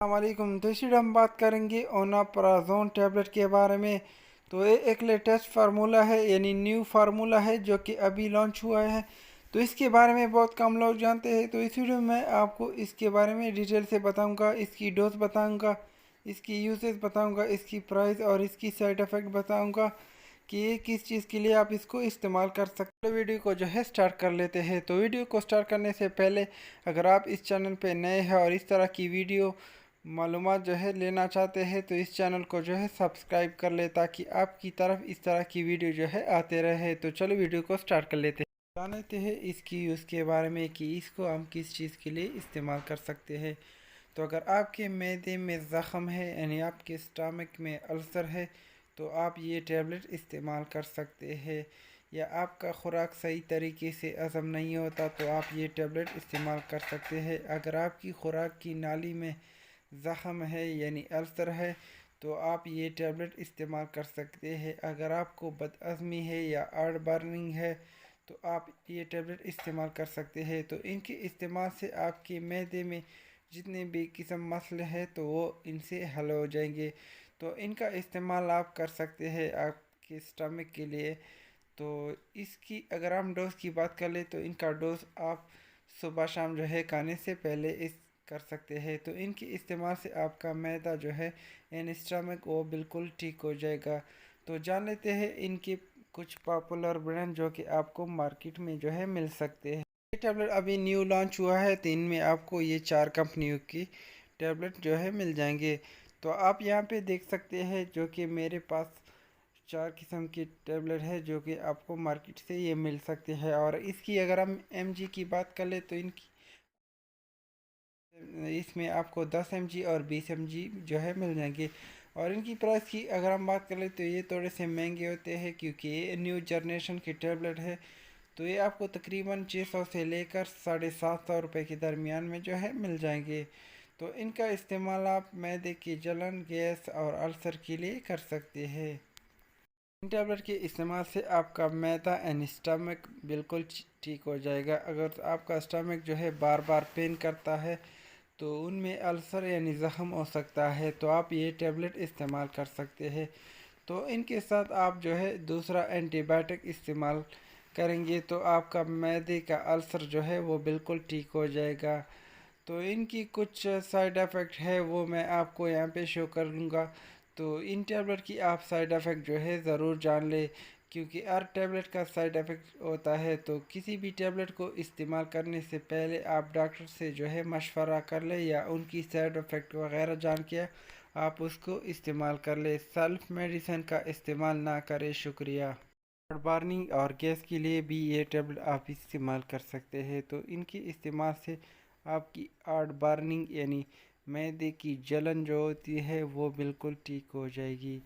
अस्सलाम वालेकुम। तो इस वीडियो हम बात करेंगे ओनाप्राज़ोन टैबलेट के बारे में। तो ये एक लेटेस्ट फार्मूला है, यानी न्यू फार्मूला है जो कि अभी लॉन्च हुआ है। तो इसके बारे में बहुत कम लोग जानते हैं। तो इस वीडियो में मैं आपको इसके बारे में डिटेल से बताऊंगा, इसकी डोज बताऊंगा, इसकी यूसेज बताऊंगा, इसकी प्राइस और इसकी साइड इफ़ेक्ट बताऊंगा कि ये किस चीज़ के लिए आप इसको इस्तेमाल कर सकते हो। वीडियो को जो है स्टार्ट कर लेते हैं। तो वीडियो को स्टार्ट करने से पहले अगर आप इस चैनल पे नए हैं और इस तरह की वीडियो मालूमात जो है लेना चाहते हैं तो इस चैनल को जो है सब्सक्राइब कर ले, ताकि आपकी तरफ इस तरह की वीडियो जो है आते रहे। तो चलो वीडियो को स्टार्ट कर लेते हैं। जान लेते हैं इसकी यूज़ के बारे में कि इसको हम किस चीज़ के लिए इस्तेमाल कर सकते हैं। तो अगर आपके मैदे में ज़ख़म है, यानी आपके स्टमक में अल्सर है, तो आप ये टैबलेट इस्तेमाल कर सकते हैं। या आपका खुराक सही तरीके से हज़म नहीं होता तो आप ये टैबलेट इस्तेमाल कर सकते हैं। अगर आपकी खुराक की नाली में ज़ख़म है यानी अल्सर है, तो आप ये टैबलेट इस्तेमाल कर सकते हैं। अगर आपको बदहज़मी है या आर्ट बर्निंग है तो आप ये टैबलेट इस्तेमाल कर सकते हैं। तो इनके इस्तेमाल से आपके मैदे में जितने भी किस्म मसले हैं तो वो इनसे हल हो जाएंगे। तो इनका इस्तेमाल आप कर सकते हैं आपके स्टमक के लिए। तो इसकी अगर हम डोज़ की बात कर ले तो इनका डोज़ आप सुबह शाम जो है खाने से पहले इस कर सकते हैं। तो इनके इस्तेमाल से आपका मैदा जो है यानी स्टमक वो बिल्कुल ठीक हो जाएगा। तो जान लेते हैं इनके कुछ पॉपुलर ब्रांड जो कि आपको मार्केट में जो है मिल सकते हैं। ये टैबलेट अभी न्यू लॉन्च हुआ है, तो इनमें आपको ये 4 कंपनियों की टैबलेट जो है मिल जाएंगे। तो आप यहाँ पे देख सकते हैं जो कि मेरे पास 4 किस्म की टैबलेट है जो कि आपको मार्केट से ये मिल सकते हैं। और इसकी अगर हम एमजी की बात कर ले तो इनकी इसमें आपको 10 mg और 20 mg जो है मिल जाएंगे। और इनकी प्राइस की अगर हम बात करें तो ये थोड़े से महंगे होते हैं क्योंकि ये न्यू जनरेशन की टैबलेट है। तो ये आपको तकरीबन 600 से लेकर 750 रुपये के दरमियान में जो है मिल जाएंगे। तो इनका इस्तेमाल आप मैदे की जलन, गैस और अल्सर के लिए कर सकते हैं। इन टैबलेट के इस्तेमाल से आपका मैदा एंड स्टमक बिल्कुल ठीक हो जाएगा। अगर आपका स्टमक जो है बार बार पेन करता है तो उनमें अल्सर यानी ज़ख़म हो सकता है, तो आप ये टैबलेट इस्तेमाल कर सकते हैं। तो इनके साथ आप जो है दूसरा एंटीबायोटिक इस्तेमाल करेंगे तो आपका मैदे का अल्सर जो है वो बिल्कुल ठीक हो जाएगा। तो इनकी कुछ साइड इफ़ेक्ट है वो मैं आपको यहाँ पे शो करूँगा। तो इन टैबलेट की आप साइड इफ़ेक्ट जो है ज़रूर जान ले, क्योंकि हर टैबलेट का साइड इफ़ेक्ट होता है। तो किसी भी टैबलेट को इस्तेमाल करने से पहले आप डॉक्टर से जो है मशवरा कर ले या उनकी साइड इफ़ेक्ट वगैरह जान के आप उसको इस्तेमाल कर ले। सेल्फ मेडिसिन का इस्तेमाल ना करें। शुक्रिया। बार्निंग और गैस के लिए भी ये टैबलेट आप इस्तेमाल कर सकते हैं। तो इनके इस्तेमाल से आपकी आर्ट बार्निंग यानी मैदे की जलन जो होती है वो बिल्कुल ठीक हो जाएगी।